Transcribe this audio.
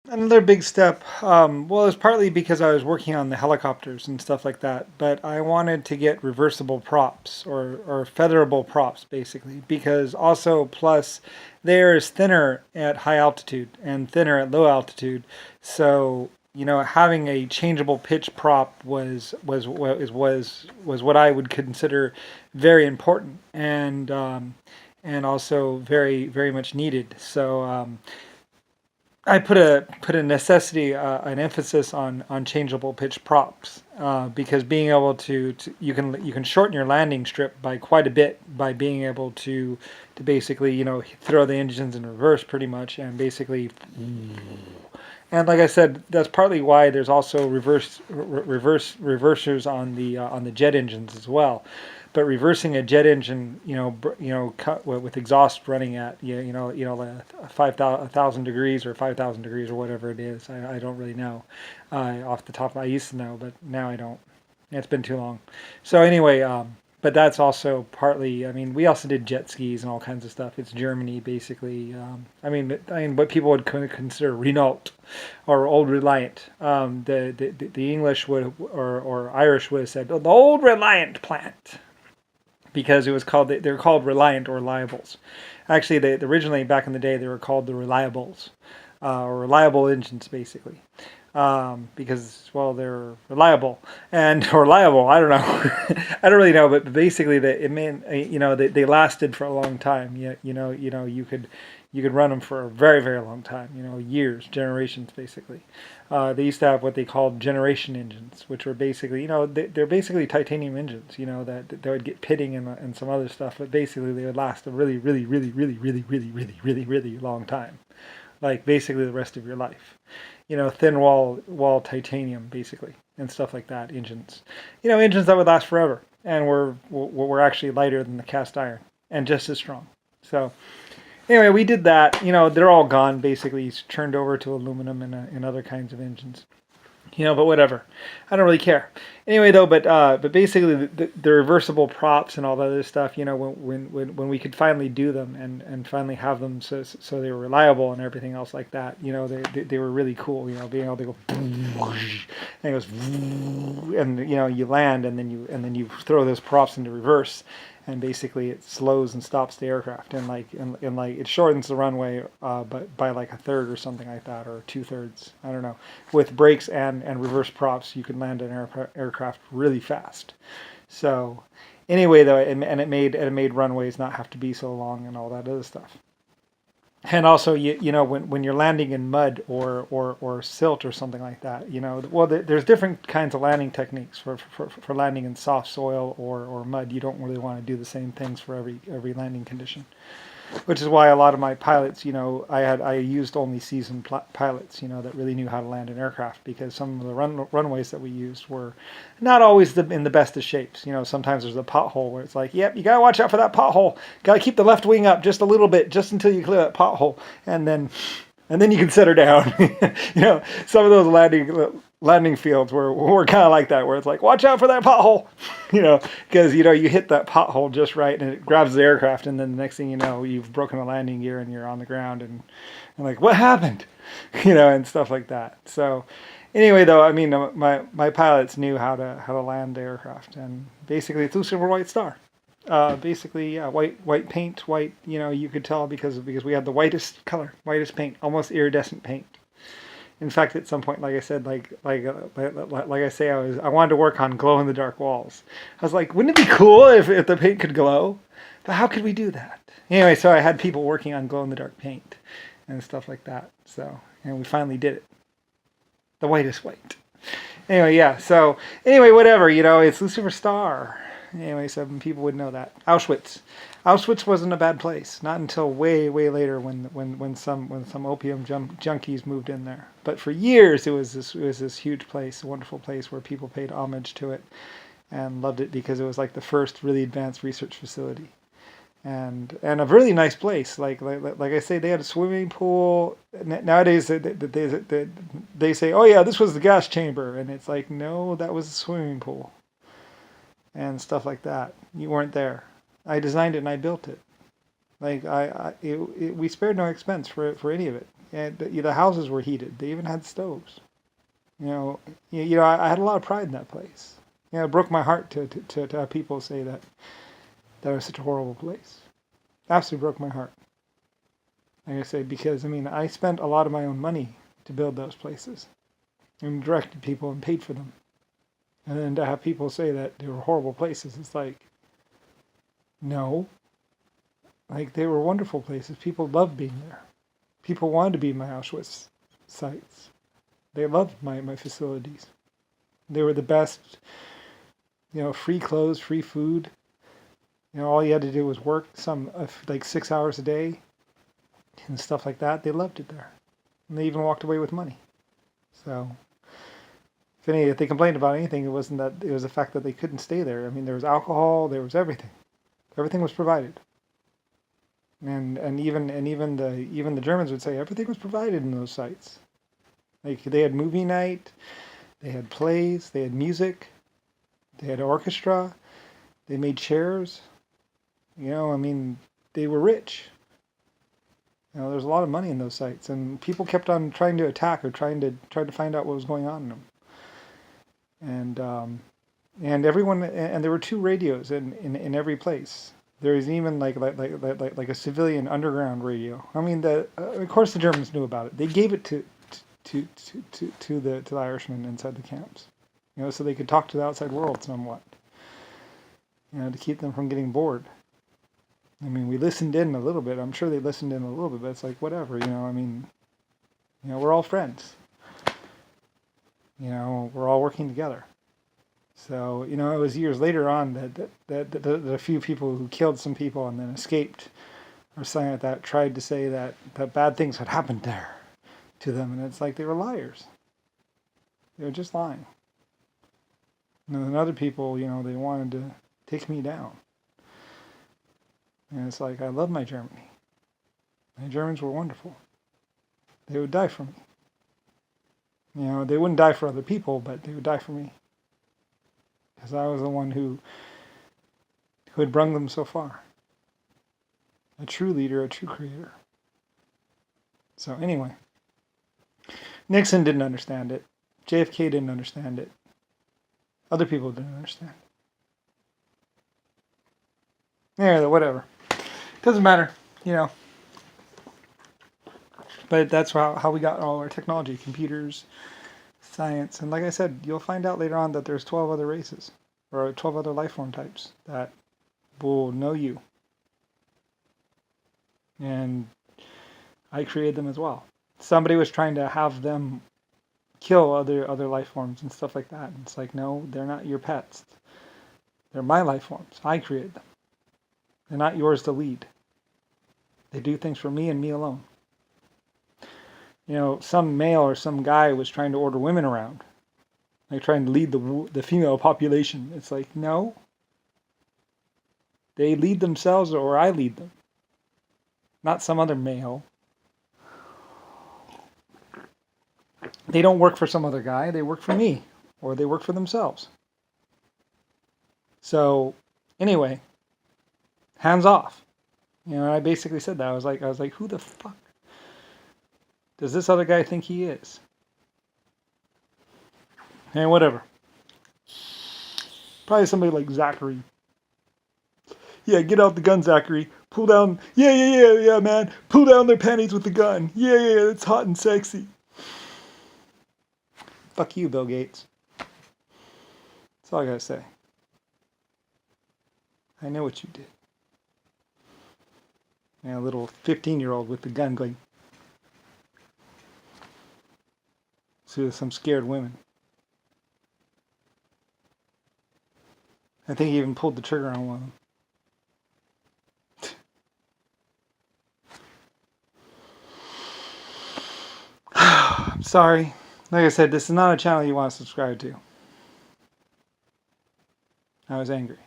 Another big step. Well, it's partly because I was working on the helicopters and stuff like that, but I wanted to get reversible props or featherable props basically, because also plus the air is thinner at high altitude and thinner at low altitude. So, having a changeable pitch prop was what I would consider very important and also very very much needed. So I put a necessity, an emphasis on changeable pitch props because being able to you can shorten your landing strip by quite a bit by being able to basically throw the engines in reverse pretty much and basically and like I said, that's partly why there's also reversers on the jet engines as well. But reversing a jet engine, cut with exhaust running at 5,000 degrees or 5,000 degrees or whatever it is, I don't really know off the top. I used to know, but now I don't. It's been too long. So anyway, but that's also partly. I mean, we also did jet skis and all kinds of stuff. It's Germany basically. I mean, what people would consider Renault or old Reliant. The English would or Irish would have said the old Reliant plant because it was called they were called Reliant or Reliables. Actually, originally back in the day they were called the Reliables or reliable engines basically because well they're reliable and or reliable. I don't know. I don't really know, but basically that it meant they lasted for a long time. You could run them for a very very long time. Years, generations basically. They used to have what they called generation engines, which were basically they're basically titanium engines. That they would get pitting and some other stuff, but basically they would last a really really really really really really really really really long time, like basically the rest of your life. Thin wall titanium basically and stuff like that. Engines that would last forever and were actually lighter than the cast iron and just as strong. So anyway, we did that. They're all gone basically. It's turned over to aluminum and other kinds of engines. But whatever. I don't really care. Anyway, though, but basically the reversible props and all that other stuff. When we could finally do them and finally have them so they were reliable and everything else like that. They were really cool. Being able to go and it goes and you land and then you throw those props into reverse and basically it slows and stops the aircraft and like it shortens the runway but by like a third or something like that or 2/3. I don't know. With brakes and reverse props you can land an aircraft really fast. So anyway though it made runways not have to be so long and all that other stuff. And also, when you're landing in mud or silt or something like that, well, there's different kinds of landing techniques for landing in soft soil or mud. You don't really want to do the same things for every landing condition, which is why a lot of my pilots, I used only seasoned pilots, that really knew how to land an aircraft because some of the runways that we used were not always in the best of shapes. Sometimes there's a pothole where it's like, yep, you gotta watch out for that pothole. Got to keep the left wing up just a little bit, just until you clear that pothole, and then you can set her down. Some of those landing fields were kind of like that, where it's like, watch out for that pothole, because you hit that pothole just right, and it grabs the aircraft, and then the next thing you know, you've broken a landing gear and you're on the ground, and like, what happened, and stuff like that. So, anyway, though, I mean, my pilots knew how to land the aircraft, and basically, it's Lucifer White Star. Basically, yeah, white paint, white. You could tell because we had the whitest color, whitest paint, almost iridescent paint. In fact, at some point, like I said, like I say, I wanted to work on glow in the dark walls. I was like, wouldn't it be cool if the paint could glow? But how could we do that? Anyway, so I had people working on glow in the dark paint and stuff like that. So, and we finally did it. The whitest white. Anyway, yeah. So anyway, whatever. It's Lucifer Star. Anyway, so people would know that. Auschwitz. Auschwitz wasn't a bad place. Not until way, way later when some opium junkies moved in there. But for years it was this huge place, a wonderful place where people paid homage to it and loved it because it was like the first really advanced research facility. And a really nice place. Like I say, they had a swimming pool. Nowadays they say, oh yeah, this was the gas chamber, and it's like, no, that was a swimming pool. And stuff like that. You weren't there. I designed it and I built it. Like we spared no expense for any of it. and the houses were heated. They even had stoves. I had a lot of pride in that place. It broke my heart to have people say that that was such a horrible place. Absolutely broke my heart. Like I say, because I spent a lot of my own money to build those places, and directed people and paid for them, and then to have people say that they were horrible places, it's like, no, like they were wonderful places. People loved being there. People wanted to be my Auschwitz sites. They loved my facilities. They were the best. Free clothes, free food. All you had to do was work like 6 hours a day and stuff like that. They loved it there. And they even walked away with money. So, if they complained about anything, it wasn't that, it was the fact that they couldn't stay there. There was alcohol, there was everything. Everything was provided. And even the Germans would say everything was provided in those sites. Like they had movie night, they had plays, they had music, they had orchestra, they made chairs. They were rich. There's a lot of money in those sites, and people kept on trying to attack or trying to find out what was going on in them. And everyone, and there were 2 radios in every place. There was even like a civilian underground radio. Of course the Germans knew about it. They gave it to the Irishmen inside the camps, so they could talk to the outside world somewhat, to keep them from getting bored. We listened in a little bit. I'm sure they listened in a little bit, but it's like, whatever, we're all friends. We're all working together. So, it was years later on that a few people who killed some people and then escaped or something like that tried to say that bad things had happened there to them. And it's like they were liars. They were just lying. And then other people, they wanted to take me down. And it's like, I love my Germany. My Germans were wonderful. They would die for me. They wouldn't die for other people, but they would die for me. Because I was the one who had brought them so far. A true leader, a true creator. So anyway, Nixon didn't understand it. JFK didn't understand it. Other people didn't understand. Yeah, whatever. Doesn't matter, But that's how we got all our technology, computers, science. And like I said, you'll find out later on that there's 12 other races or 12 other life form types that will know you. And I created them as well. Somebody was trying to have them kill other life forms and stuff like that. And it's like, no, they're not your pets. They're my life forms. I created them. They're not yours to lead. They do things for me and me alone. Some male or some guy was trying to order women around, like trying to lead the female population. It's like, no. They lead themselves or I lead them. Not some other male. They don't work for some other guy. They work for me. Or they work for themselves. So, anyway, hands off. I basically said that. I was like, who the fuck does this other guy think he is? And whatever. Probably somebody like Zachary. Yeah, get out the gun, Zachary. Pull down. Yeah, man. Pull down their panties with the gun. Yeah, it's hot and sexy. Fuck you, Bill Gates. That's all I gotta say. I know what you did. And a little 15-year-old with the gun going to some scared women. I think he even pulled the trigger on one of them. I'm sorry. Like I said, this is not a channel you want to subscribe to. I was angry.